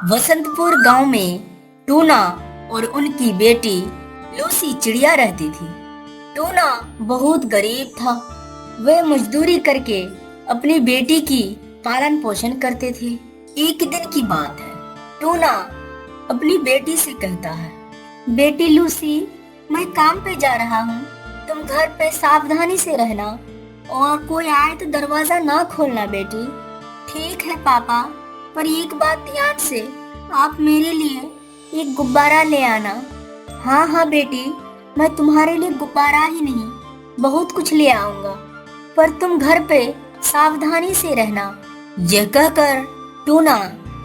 वसंतपुर गांव में टूना और उनकी बेटी लूसी चिड़िया रहती थी। टूना बहुत गरीब था। वह मजदूरी करके अपनी बेटी की पालन पोषण करते थे। एक दिन की बात है, टूना अपनी बेटी से कहता है, बेटी लूसी, मैं काम पे जा रहा हूँ, तुम घर पे सावधानी से रहना और कोई आए तो दरवाजा ना खोलना बेटी। ठीक है पापा, पर एक बात ध्यान से, आप मेरे लिए एक गुब्बारा ले आना। हाँ हाँ बेटी, मैं तुम्हारे लिए गुब्बारा ही नहीं बहुत कुछ ले आऊंगा, पर तुम घर पे सावधानी से रहना। यह कहकर टूना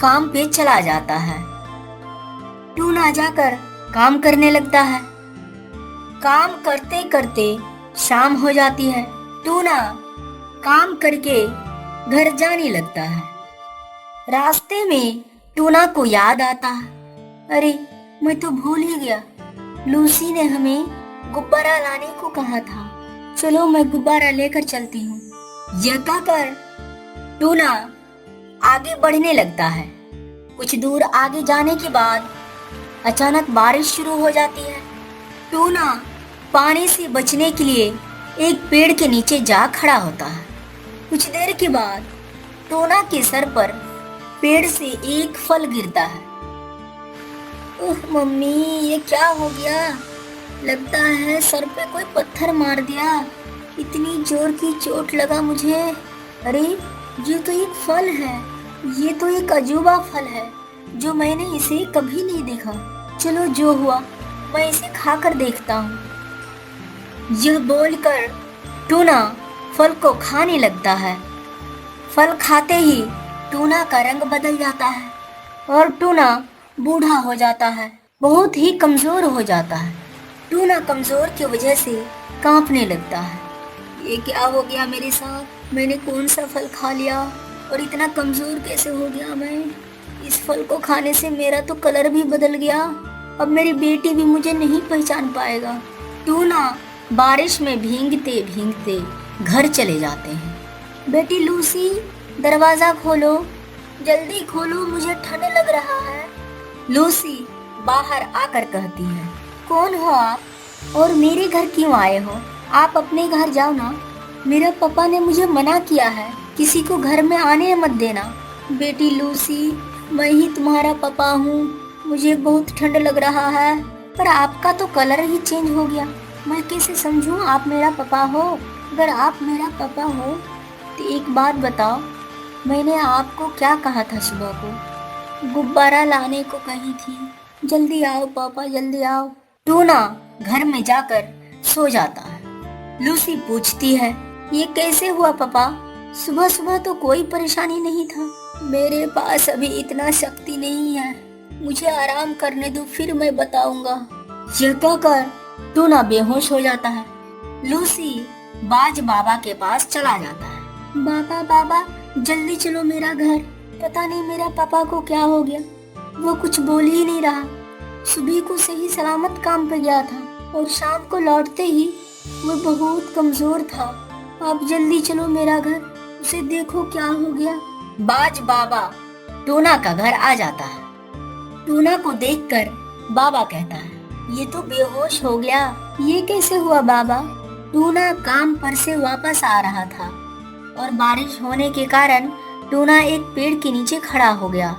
काम पे चला जाता है। टूना जाकर काम करने लगता है। काम करते करते शाम हो जाती है। टूना काम करके घर जाने लगता है। रास्ते में टूना को याद आता है, अरे मैं तो भूल ही गया, लूसी ने हमें गुब्बारा लाने को कहा था। चलो मैं गुब्बारा लेकर चलती हूँ। यह कहकर टूना आगे बढ़ने लगता है। कुछ दूर आगे जाने के बाद अचानक बारिश शुरू हो जाती है। टूना पानी से बचने के लिए एक पेड़ के नीचे जा खड़ा होता है। कुछ देर के बाद टूना के सर पर पेड़ से एक फल गिरता है। ओह मम्मी, ये क्या हो गया? लगता है सर पे कोई पत्थर मार दिया। इतनी जोर की चोट लगा मुझे। अरे ये तो एक फल है, ये तो एक अजूबा फल है जो मैंने इसे कभी नहीं देखा। चलो जो हुआ मैं इसे खाकर देखता हूँ। यह बोलकर टूना फल को खाने लगता है। फल खाते ही टूना का रंग बदल जाता है और टूना बूढ़ा हो जाता है, बहुत ही कमजोर हो जाता है। टूना कमजोर की वजह से कांपने लगता है। ये क्या हो गया मेरे साथ? मैंने कौन सा फल खा लिया और इतना कमजोर कैसे हो गया मैं? इस फल को खाने से मेरा तो कलर भी बदल गया। अब मेरी बेटी भी मुझे नहीं पहचान पाएगा। टूना बारिश में भीगते भीगते घर चले जाते हैं। बेटी लूसी, दरवाजा खोलो, जल्दी खोलो, मुझे ठंड लग रहा है। लूसी बाहर आकर कहती है, कौन हो आप और मेरे घर क्यों आए हो? आप अपने घर जाओ ना, मेरे पापा ने मुझे मना किया है, किसी को घर में आने मत देना। बेटी लूसी, मैं ही तुम्हारा पापा हूँ, मुझे बहुत ठंड लग रहा है, पर आपका तो कलर ही चेंज हो गया। मैं कैसे समझूं आप मेरा पापा हो? अगर आप मेरा पापा हो तो एक बात बताओ, मैंने आपको क्या कहा था सुबह को? गुब्बारा लाने को कही थी। जल्दी आओ पापा, जल्दी आओ। टूना घर में जाकर सो जाता है। लूसी पूछती है, ये कैसे हुआ पापा? सुबह सुबह तो कोई परेशानी नहीं था। मेरे पास अभी इतना शक्ति नहीं है, मुझे आराम करने दो, फिर मैं बताऊंगा। यह कहकर टूना बेहोश हो जाता है। लूसी बाज बाबा के पास चला जाता है। बाबा बाबा, जल्दी चलो मेरा घर, पता नहीं मेरा पापा को क्या हो गया, वो कुछ बोल ही नहीं रहा। सुबह को सही सलामत काम पे गया था और शाम को लौटते ही वो बहुत कमजोर था। आप जल्दी चलो मेरा घर, उसे देखो क्या हो गया। बाज बाबा टूना का घर आ जाता है। टूना को देखकर बाबा कहता है, ये तो बेहोश हो गया, ये कैसे हुआ बाबा? टूना काम पर से वापस आ रहा था और बारिश होने के कारण टूना एक पेड़ के नीचे खड़ा हो गया।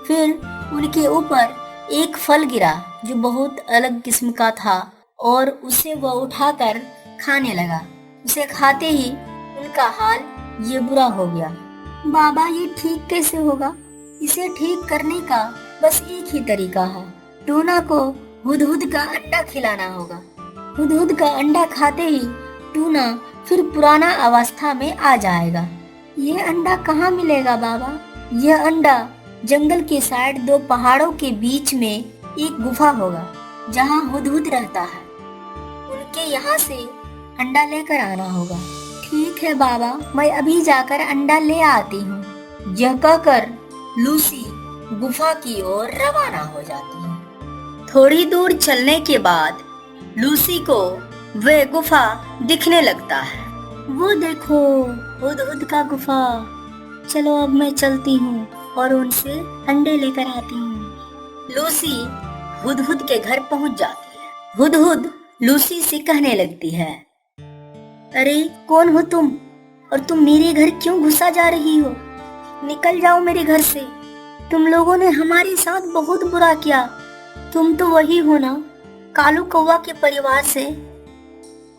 फिर उनके ऊपर एक फल गिरा जो बहुत अलग किस्म का था और उसे वह उठाकर खाने लगा। उसे खाते ही उनका हाल ये बुरा हो गया। बाबा, ये ठीक कैसे होगा? इसे ठीक करने का बस एक ही तरीका है, टूना को हुदहुद का अंडा खिलाना होगा। हुदहुद का अंडा खाते ही टूना फिर पुराना अवस्था में आ जाएगा। ये अंडा कहाँ मिलेगा बाबा? यह अंडा जंगल के साइड दो पहाड़ों के बीच में एक गुफा होगा जहाँ हुदहुद रहता है। उनके यहाँ से अंडा लेकर आना होगा। ठीक है बाबा, मैं अभी जाकर अंडा ले आती हूँ। यह कहकर लूसी गुफा की ओर रवाना हो जाती है। थोड़ी दूर चलने के बाद लूसी को वह गुफा दिखने लगता है। वो देखो, हुदहुद का गुफा। चलो अब मैं चलती हूँ। और उनसे अंडे लेकर आती हूँ। लूसी हुदहुद के घर पहुंच जाती है। हुदहुद लूसी से कहने लगती है, अरे कौन हो तुम और तुम मेरे घर क्यों घुसा जा रही हो? निकल जाओ मेरे घर से। तुम लोगों ने हमारे साथ बहुत बुरा किया। तुम तो वही हो ना, कालू कौवा के परिवार से।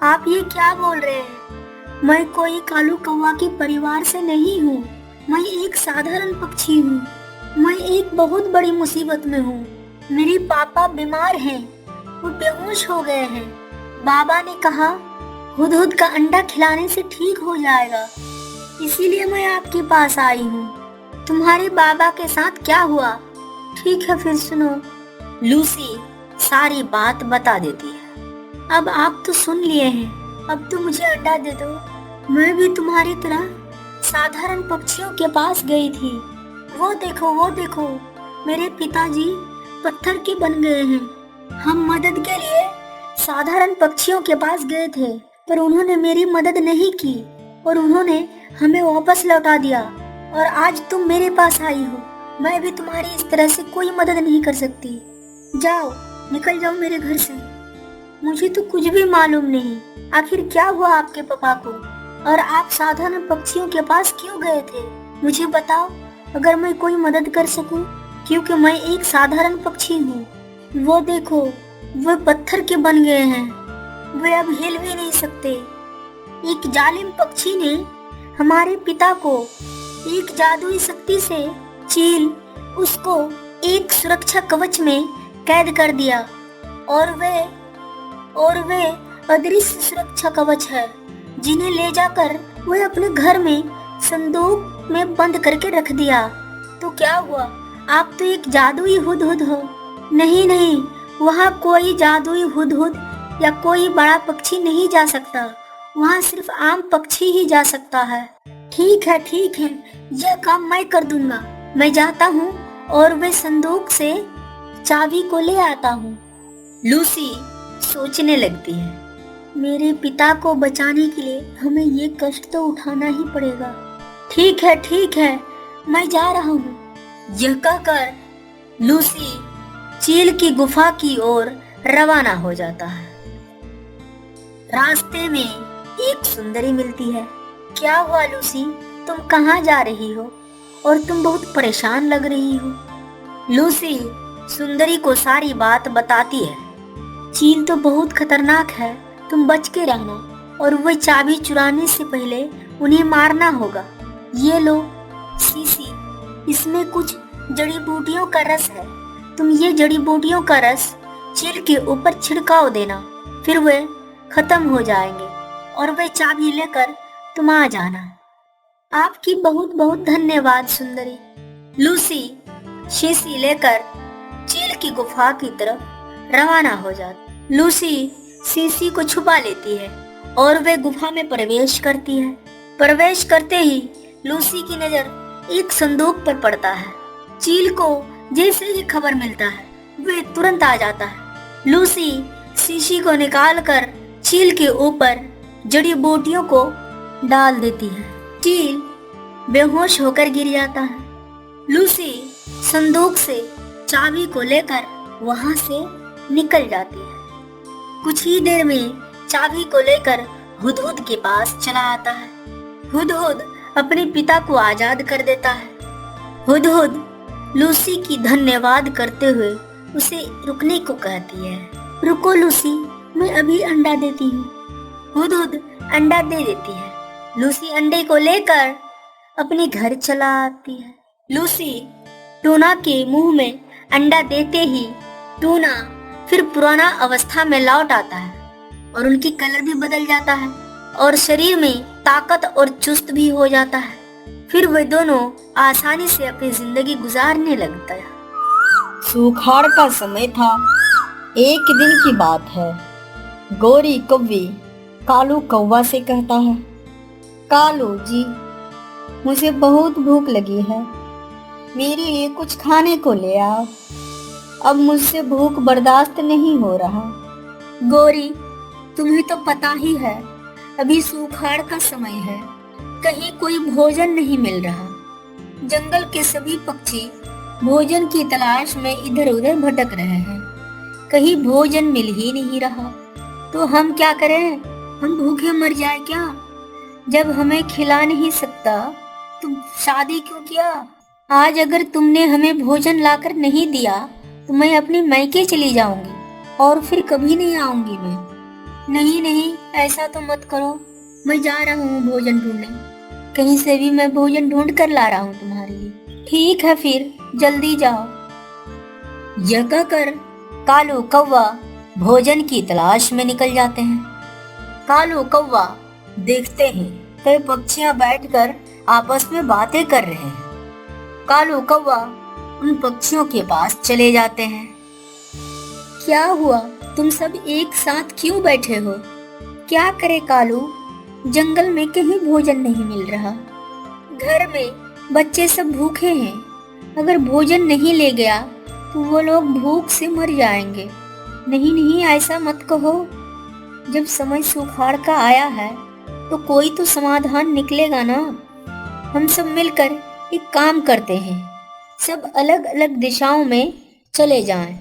आप ये क्या बोल रहे हैं? मैं कोई कालू कौवा के परिवार से नहीं हूँ। मैं एक साधारण पक्षी हूँ। मैं एक बहुत बड़ी मुसीबत में हूँ। मेरे पापा बीमार हैं, वो बेहोश हो गए हैं। बाबा ने कहा हुदहुद का अंडा खिलाने से ठीक हो जाएगा, इसीलिए मैं आपके पास आई हूँ। तुम्हारे बाबा के साथ क्या हुआ? ठीक है फिर सुनो। लूसी सारी बात बता देती है। अब आप तो सुन लिए हैं, अब तो मुझे अंडा दे दो। मैं भी तुम्हारी तरह साधारण पक्षियों के पास गई थी। वो देखो, मेरे पिताजी पत्थर के बन गए हैं। हम मदद के लिए साधारण पक्षियों के पास गए थे, पर उन्होंने मेरी मदद नहीं की और उन्होंने हमें वापस लौटा दिया। और आज तुम मेरे पास आई हो। मैं भी तुम्हारी इस तरह से कोई मदद नहीं कर सकती। जाओ, निकल जाओ मेरे घर से। मुझे तो कुछ भी मालूम नहीं, आखिर क्या हुआ आपके पापा को, और आप साधारण पक्षियों के पास क्यों गए थे? मुझे बताओ, अगर मैं कोई मदद कर सकूं, क्योंकि मैं एक साधारण पक्षी हूँ। वो देखो, वे पत्थर के बन गए हैं। वे अब हिल भी नहीं सकते। एक जालिम पक्षी ने हमारे पिता को एक जादुई शक्ति से चील उसको एक सुरक्षा कवच में कैद कर दिया, और वे अदृश्य सुरक्षा कवच है, जिन्हें ले जाकर वे अपने घर में संदूक में बंद करके रख दिया। तो क्या हुआ? आप तो एक जादुई हुदहुद हो। नहीं, वहाँ कोई जादुई हुदहुद या कोई बड़ा पक्षी नहीं जा सकता। वहाँ सिर्फ आम पक्षी ही जा सकता है। ठीक है, यह काम मैं कर दूंगा। मैं जाता हूँ और वे संदूक से चाबी को ले आता हूँ। लूसी सोचने लगती है, मेरे पिता को बचाने के लिए हमें ये कष्ट तो उठाना ही पड़ेगा। ठीक है, मैं जा रहा हूँ। यह कहकर लूसी चील की गुफा की ओर रवाना हो जाता है। रास्ते में एक सुंदरी मिलती है। क्या हुआ लूसी, तुम कहाँ जा रही हो और तुम बहुत परेशान लग रही हो? लूसी सुंदरी को सारी बात बताती है। चील तो बहुत खतरनाक है, तुम बच के रहना, और वह चाबी चुराने से पहले उन्हें मारना होगा। ये लो सीसी, इसमें कुछ जड़ी बूटियों का रस है। तुम ये जड़ी बूटियों का रस चील के ऊपर छिड़काव देना, फिर वे खत्म हो जाएंगे और वे चाबी लेकर तुम आ जाना। आपकी बहुत बहुत धन्यवाद सुंदरी। लूसी शीशी लेकर चील की गुफा की तरफ रवाना हो जाती। लूसी शीशी को छुपा लेती है और वे गुफा में प्रवेश करती है। प्रवेश करते ही लूसी की नजर एक संदूक पर पड़ता है। चील को जैसे ही खबर मिलता है, वे तुरंत आ जाता है। लूसी शीशी को निकालकर चील के ऊपर जड़ी बूटियों को डाल देती है। चील बेहोश होकर गिर जाता है। लूसी संदूक से चाबी को लेकर वहां से निकल जाती है। कुछ ही देर में चाबी को लेकर हुदहुद के पास चला आता है। हुदहुद अपने पिता को आजाद कर देता है। हुदहुद लूसी की धन्यवाद करते हुए उसे रुकने को कहती है। रुको लूसी, मैं अभी अंडा देती हूँ। हुदहुद अंडा दे देती है। लूसी अंडे को लेकर अपने घर चला आती है। लूसी टूना के मुंह में अंडा देते ही टूना फिर पुराना अवस्था में लौट आता है और उनकी कलर भी बदल जाता है और शरीर में ताकत और चुस्त भी हो जाता है। फिर वे दोनों आसानी से अपनी जिंदगी गुजारने लगता है। सूखाड़ का समय था। एक दिन की बात है। गोरी कौवी कालू कौवा से कहता है, कालू जी, मुझे बहुत भूख लगी है, मेरे लिए कुछ खाने को ले आओ। अब मुझसे भूख बर्दाश्त नहीं हो रहा। गोरी, तुम्हें तो पता ही है, अभी सूखाड़ का समय है, कहीं कोई भोजन नहीं मिल रहा। जंगल के सभी पक्षी भोजन की तलाश में इधर उधर भटक रहे हैं। कहीं भोजन मिल ही नहीं रहा। तो हम क्या करें? हम भूखे मर जाए क्या? जब हमें खिला नहीं सकता तो शादी क्यों किया? आज अगर तुमने हमें भोजन लाकर नहीं दिया तो मैं अपने मायके चली जाऊंगी और फिर कभी नहीं आऊंगी मैं। नहीं नहीं, ऐसा तो मत करो। मैं जा रहा हूँ भोजन ढूंढने। कहीं से भी मैं भोजन ढूंढ कर ला रहा हूँ तुम्हारे लिए। ठीक है, फिर जल्दी जाओ। यह कहकर कालू कौवा भोजन की तलाश में निकल जाते हैं। कालू कौवा देखते हैं कई पक्षियां बैठकर आपस में बातें कर रहे हैं। कालू कौवा उन पक्षियों के पास चले जाते हैं। क्या हुआ? तुम सब एक साथ क्यों बैठे हो? क्या करे कालू, जंगल में कहीं भोजन नहीं मिल रहा। घर में बच्चे सब भूखे हैं। अगर भोजन नहीं ले गया तो वो लोग भूख से मर जाएंगे। नहीं नहीं, ऐसा मत कहो। जब समय सुखाड़ का आया है तो कोई तो समाधान निकलेगा ना। हम सब मिलकर एक काम करते हैं, सब अलग अलग दिशाओं में चले जाएं।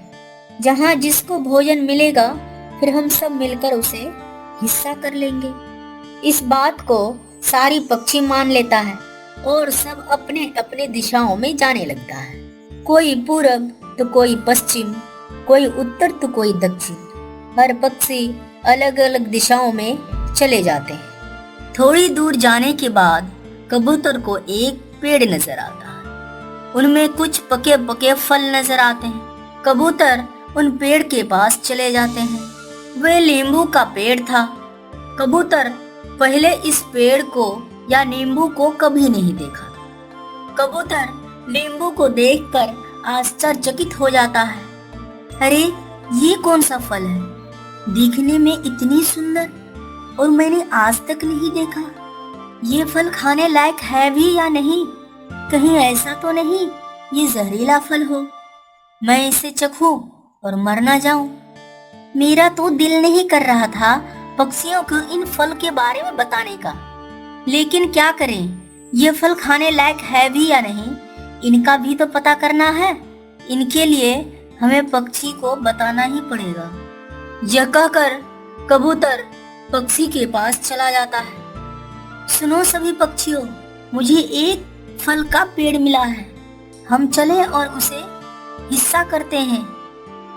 जहां जिसको भोजन मिलेगा फिर हम सब मिलकर उसे हिस्सा कर लेंगे। इस बात को सारी पक्षी मान लेता है और सब अपने अपने दिशाओं में जाने लगता है। कोई पूरब तो कोई पश्चिम, कोई उत्तर तो कोई दक्षिण। हर पक्षी अलग अलग दिशाओं में चले जाते हैं। थोड़ी दूर जाने के बाद कबूतर को एक पेड़ नजर आता है। उनमें कुछ पके पके फल नजर आते हैं। कबूतर उन पेड़ के पास चले जाते हैं। वह नींबू का पेड़ था। कबूतर पहले इस पेड़ को या नींबू को कभी नहीं देखा। कबूतर नींबू को देखकर आश्चर्यचकित हो जाता है। अरे, ये कौन सा फल है? दिखने में इतनी सुंदर और मैंने आज तक नहीं देखा। ये फल खाने लायक है भी या नहीं? कहीं ऐसा तो नहीं ये जहरीला फल हो, मैं इसे चखूं और मर ना जाऊं। मेरा तो दिल नहीं कर रहा था पक्षियों को इन फल के बारे में बताने का, लेकिन क्या करें, ये फल खाने लायक है भी या नहीं इनका भी तो पता करना है। इनके लिए हमें पक्षी को बताना ही पड़ेगा। यह कहकर कबूतर पक्षी के पास चला जाता है। सुनो सभी पक्षियों, मुझे एक फल का पेड़ मिला है। हम चले और उसे हिस्सा करते हैं।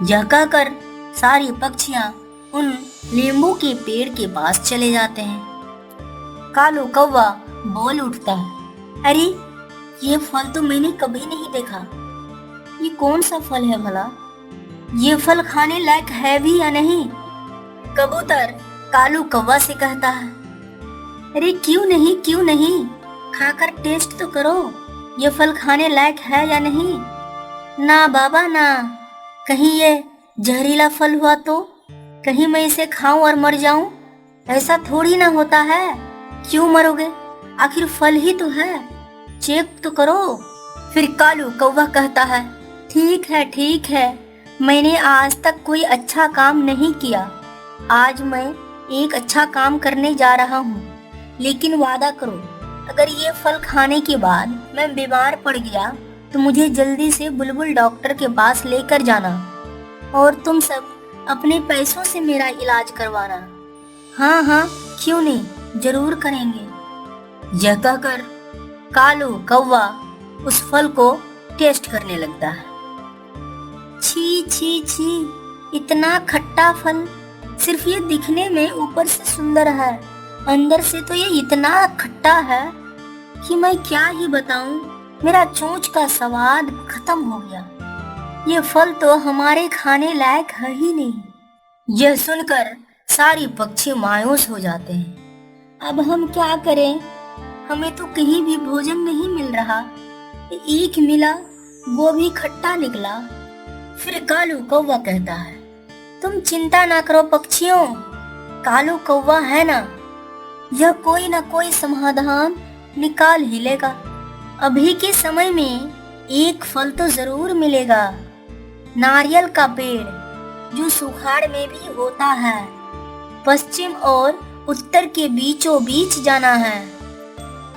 यह कहकर सारी पक्षियां उन नींबू के पेड़ के पास चले जाते हैं। कालू कौवा बोल उठता है, अरे, ये फल तो मैंने कभी नहीं देखा। ये कौन सा फल है भला? ये फल खाने लायक है भी या नहीं? कबूतर कालू कौवा से कहता है, अरे क्यों नहीं, खाकर टेस्ट तो करो। ये फल खाने लायक है या नहीं? ना बाबा ना, कहीं ये जहरीला फल हुआ तो? कहीं मैं इसे खाऊं और मर जाऊं? ऐसा थोड़ी ना होता है। क्यों मरोगे? आखिर फल ही तो है, चेक तो करो। फिर कालू कौवा कहता है, ठीक है, मैंने आज तक कोई अच्छा काम नहीं किया। आज मैं एक अच्छा काम करने जा रहा हूँ, लेकिन वादा करो, अगर ये फल खाने के बाद मैं बीमार पड़ गया तो मुझे जल्दी से बुलबुल डॉक्टर के पास लेकर जाना और तुम सब अपने पैसों से मेरा इलाज करवाना। हाँ, क्यों नहीं, जरूर करेंगे। यह कहकर कालू कौवा उस फल को टेस्ट करने लगता है। छी, इतना खट्टा फल। सिर्फ ये दिखने में ऊपर से सुंदर है, अंदर से तो ये इतना खट्टा है कि मैं क्या ही बताऊं। मेरा चोंच का स्वाद खत्म हो गया। ये फल तो हमारे खाने लायक है ही नहीं। यह सुनकर सारी पक्षी मायूस हो जाते हैं। अब हम क्या करें? हमें तो कहीं भी भोजन नहीं मिल रहा। एक मिला वो भी खट्टा निकला। फिर कालू कौवा कहता है, तुम चिंता ना करो पक्षियों, कालू कौवा है ना, यह कोई ना कोई समाधान निकाल ही लेगा। अभी के समय में एक फल तो जरूर मिलेगा, नारियल का पेड़ जो सुखाड़ में भी होता है। पश्चिम और उत्तर के बीचों बीच जाना है।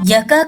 यह कहकर